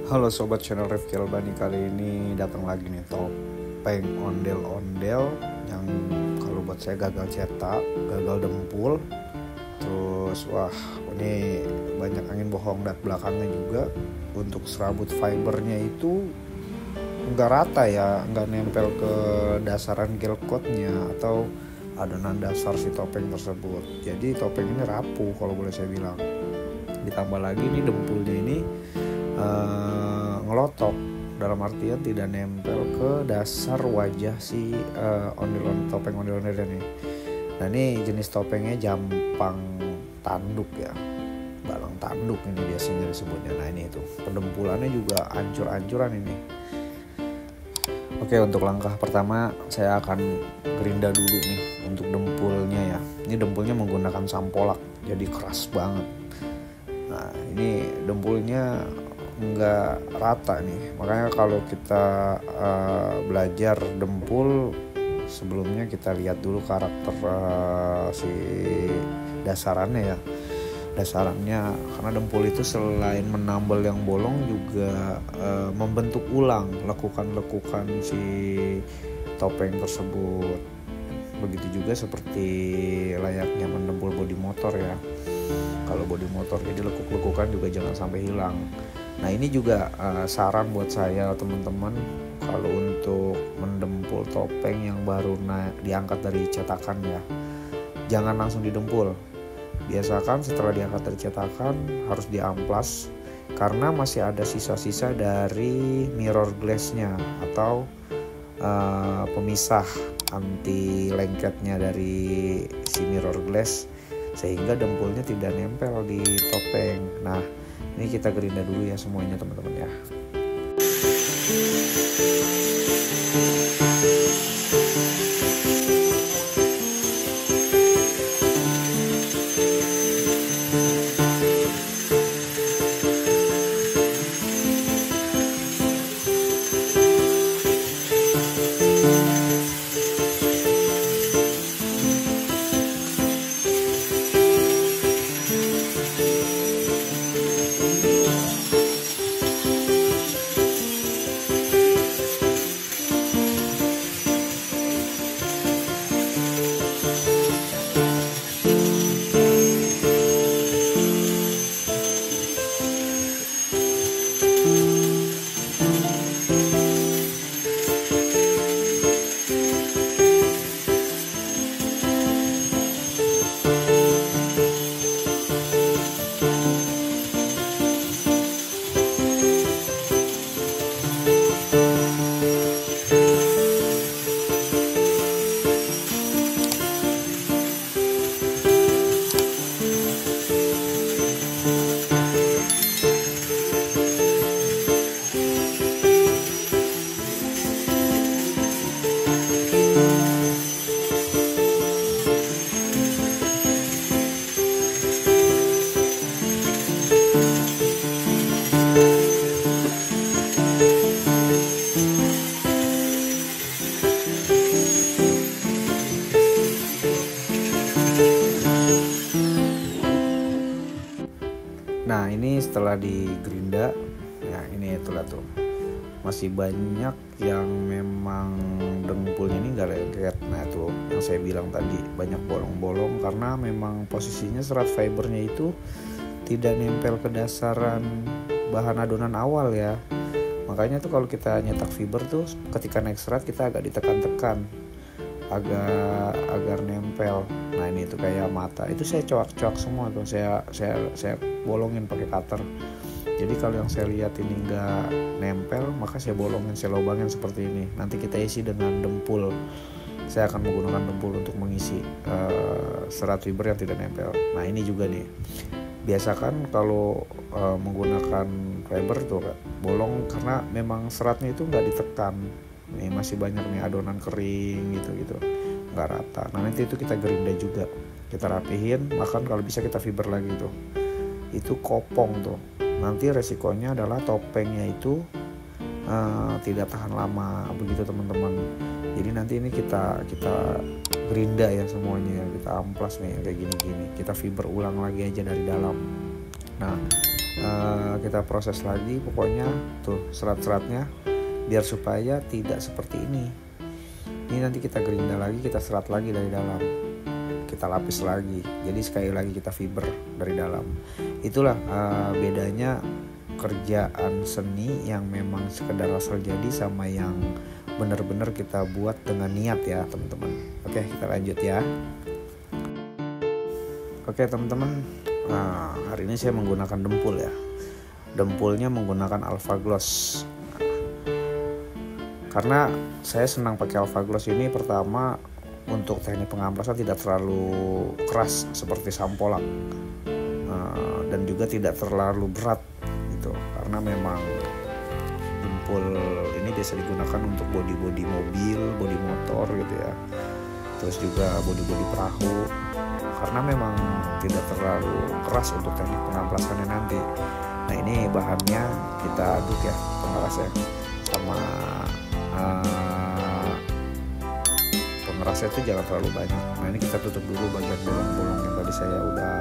Halo sobat channel Rifki Albani, kali ini datang lagi nih topeng ondel-ondel yang kalau buat saya gagal cetak, gagal dempul. Terus ini banyak angin bohong dan belakangnya juga. Untuk serabut fibernya itu nggak rata ya, nggak nempel ke dasaran gelcoatnya atau adonan dasar si topeng tersebut. Jadi topeng ini rapuh kalau boleh saya bilang. Ditambah lagi nih dempulnya ini ngelotok, dalam artian tidak nempel ke dasar wajah si topeng ondel-ondel ini. Nah ini jenis topengnya jampang tanduk ya, balang tanduk ini biasanya disebutnya. Nah ini itu pendempulannya juga ancur-ancuran ini. Oke, untuk langkah pertama saya akan gerinda dulu nih untuk dempulnya ya. Ini dempulnya menggunakan sampolak, jadi keras banget. Nah ini dempulnya nggak rata nih, makanya kalau kita belajar dempul sebelumnya kita lihat dulu karakter si dasarannya ya, karena dempul itu selain menambal yang bolong juga membentuk ulang lekukan-lekukan si topeng tersebut. Begitu juga seperti layaknya mendempul bodi motor ya. Kalau bodi motor jadi lekuk-lekukan juga jangan sampai hilang. Nah ini juga saran buat saya teman-teman, kalau untuk mendempul topeng yang baru diangkat dari cetakan ya, jangan langsung didempul. Biasakan setelah diangkat dari cetakan harus diamplas, karena masih ada sisa-sisa dari mirror glassnya atau pemisah anti lengketnya dari si mirror glass, sehingga dempulnya tidak nempel di topeng. Nah ini kita gerinda dulu ya semuanya teman-teman ya. Nah ini setelah digerinda ya, ini itulah tuh masih banyak yang memang dempulnya ini gak lengket. Nah itu yang saya bilang tadi, banyak bolong-bolong karena memang posisinya serat fibernya itu tidak nempel ke dasaran bahan adonan awal ya. Makanya tuh kalau kita nyetak fiber tuh ketika naik serat kita agak ditekan-tekan agar nempel. Nah ini tuh kayak mata itu saya coak-coak semua tuh, saya bolongin pakai cutter. Jadi kalau yang saya lihat ini nggak nempel, maka saya bolongin, saya lubangin seperti ini. Nanti kita isi dengan dempul. Saya akan menggunakan dempul untuk mengisi serat fiber yang tidak nempel. Nah ini juga nih, biasakan kalau menggunakan fiber tuh bolong karena memang seratnya itu nggak ditekan. Nih masih banyak nih adonan kering gitu nggak rata. Nah nanti itu kita gerinda juga, kita rapihin, bahkan kalau bisa kita fiber lagi tuh. Itu kopong tuh, nanti resikonya adalah topengnya itu tidak tahan lama begitu teman-teman. Jadi nanti ini kita gerinda ya semuanya ya, kita amplas nih kayak gini-gini, kita fiber ulang lagi aja dari dalam. Nah kita proses lagi, pokoknya tuh serat-seratnya biar supaya tidak seperti ini. Ini nanti kita gerinda lagi, kita serat lagi dari dalam, kita lapis lagi, jadi sekali lagi kita fiber dari dalam. Itulah bedanya kerjaan seni yang memang sekedar asal jadi sama yang benar-benar kita buat dengan niat ya teman-teman. Oke, kita lanjut ya. Oke teman-teman, nah hari ini saya menggunakan dempul ya. Dempulnya menggunakan Alpha Gloss. Karena saya senang pakai Alpha Gloss ini, pertama untuk teknik pengamplasan tidak terlalu keras seperti Sampolin, dan juga tidak terlalu berat gitu. Karena memang dempul ini biasa digunakan untuk bodi-bodi mobil, bodi motor gitu ya. Terus juga bodi-bodi perahu. Karena memang tidak terlalu keras untuk teknik pengamplasannya nanti. Nah ini bahannya kita aduk ya pengerasnya sama pengerasnya itu jangan terlalu banyak. Nah ini kita tutup dulu bagian bolong-bolong yang tadi saya udah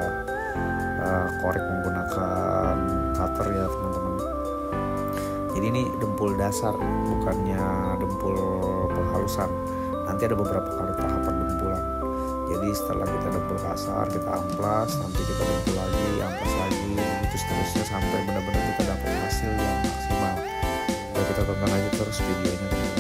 korek menggunakan cutter ya teman-teman. Jadi ini dempul dasar, bukannya dempul penghalusan. Nanti ada beberapa kali tahapan dempulan. Jadi setelah kita dempul kasar, kita amplas, nanti kita dempul lagi, amplas lagi, begitu seterusnya sampai benar-benar kita dapat hasil yang maksimal. Jadi kita tonton aja terus videonya teman-teman.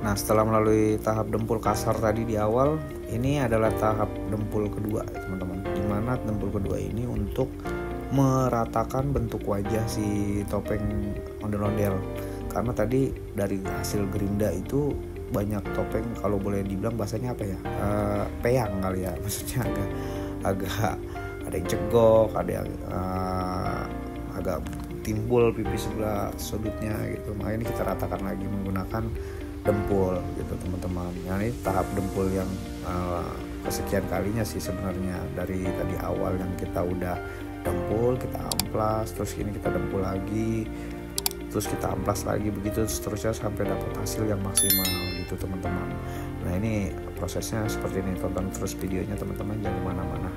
Nah setelah melalui tahap dempul kasar tadi di awal, ini adalah tahap dempul kedua teman-teman. Dimana dempul kedua ini untuk meratakan bentuk wajah si topeng ondel-ondel. Karena tadi dari hasil gerinda itu banyak topeng, kalau boleh dibilang bahasanya apa ya, peyang kali ya, maksudnya agak ada yang cegok, ada yang agak timbul pipi sebelah sudutnya gitu. Makanya kita ratakan lagi menggunakan dempul gitu teman-teman. Nah ini tahap dempul yang kesekian kalinya sih sebenarnya, dari tadi awal yang kita udah dempul, kita amplas, terus ini kita dempul lagi, terus kita amplas lagi, begitu seterusnya sampai dapat hasil yang maksimal gitu teman-teman. Nah ini prosesnya seperti ini, tonton terus videonya teman-teman, jangan kemana-mana.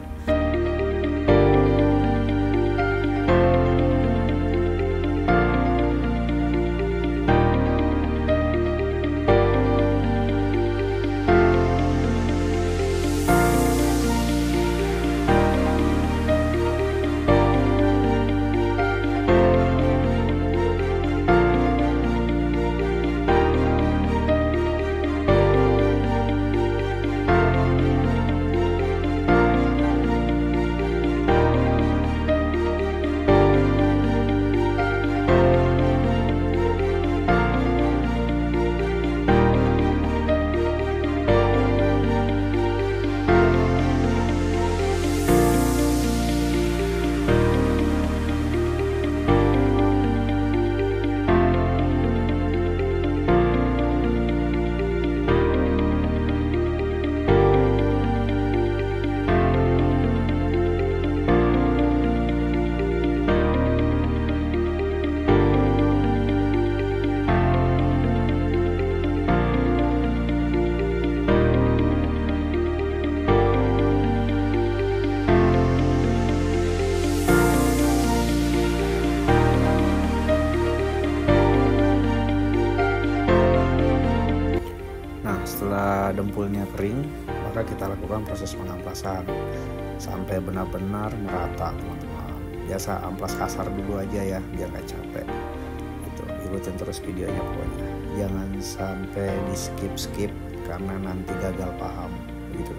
setelah dempulnya kering, maka kita lakukan proses pengamplasan sampai benar-benar merata, teman-teman. Biasa amplas kasar dulu aja ya, biar gak capek. Itu ikutin terus videonya pokoknya. Jangan sampai di skip karena nanti gagal paham gitu.